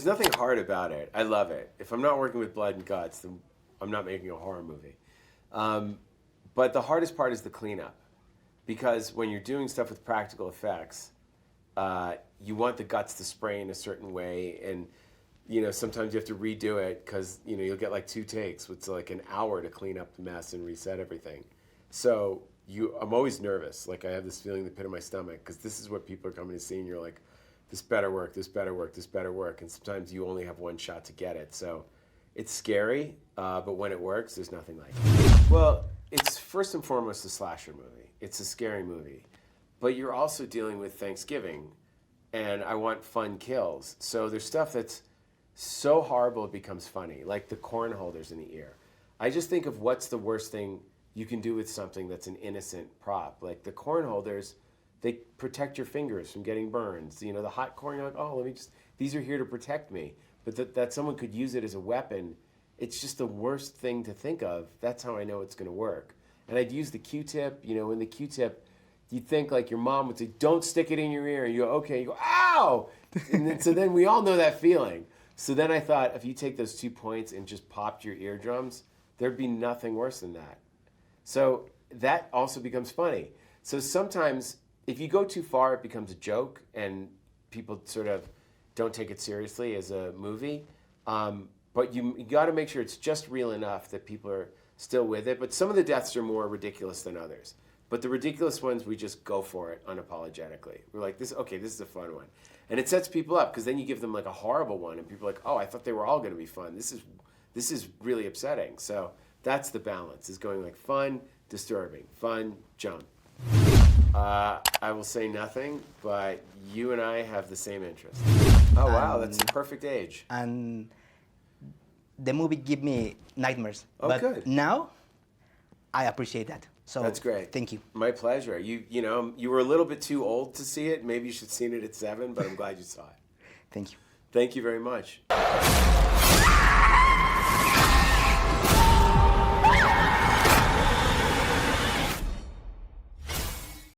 there's nothing hard about it. I love it. If I'm not working with blood and guts, then I'm not making a horror movie. But the hardest part is the cleanup. Because when you're doing stuff with practical effects, you want the guts to spray in a certain way, and sometimes you have to redo it because you'll get like 2 takes, which is like an hour to clean up the mess and reset everything. So I'm always nervous. Like I have this feeling in the pit of my stomach because this is what people are coming to see, and you're like, this better work, this better work, this better work, and sometimes you only have one shot to get it. So it's scary, but when it works, there's nothing like it. Well, it's first and foremost a slasher movie. It's a scary movie, but you're also dealing with Thanksgiving, and I want fun kills. So there's stuff that's so horrible it becomes funny, like the corn holders in the ear. I just think of what's the worst thing you can do with something that's an innocent prop. Like the corn holders, they protect your fingers from getting burns. The hot corn, you're like, oh, these are here to protect me. But that someone could use it as a weapon, it's just the worst thing to think of. That's how I know it's gonna work. And I'd use the Q-tip, in the Q-tip, you'd think like your mom would say, don't stick it in your ear. And you go, okay, you go, ow! And so then we all know that feeling. So then I thought, if you take those 2 points and just popped your eardrums, there'd be nothing worse than that. So that also becomes funny. So sometimes, if you go too far, it becomes a joke, and people sort of don't take it seriously as a movie. But you got to make sure it's just real enough that people are still with it. But some of the deaths are more ridiculous than others. But the ridiculous ones, we just go for it unapologetically. We're like, this is a fun one. And it sets people up, because then you give them like a horrible one, and people are like, oh, I thought they were all going to be fun. This is really upsetting. So that's the balance, is going like fun, disturbing, fun, jump. I will say nothing, but you and I have the same interest. Oh, wow, that's the perfect age. And the movie gave me nightmares. Oh, but good. Now, I appreciate that. So that's great. Thank you. My pleasure. You were a little bit too old to see it. Maybe you should have seen it at 7, but I'm glad you saw it. Thank you. Thank you very much.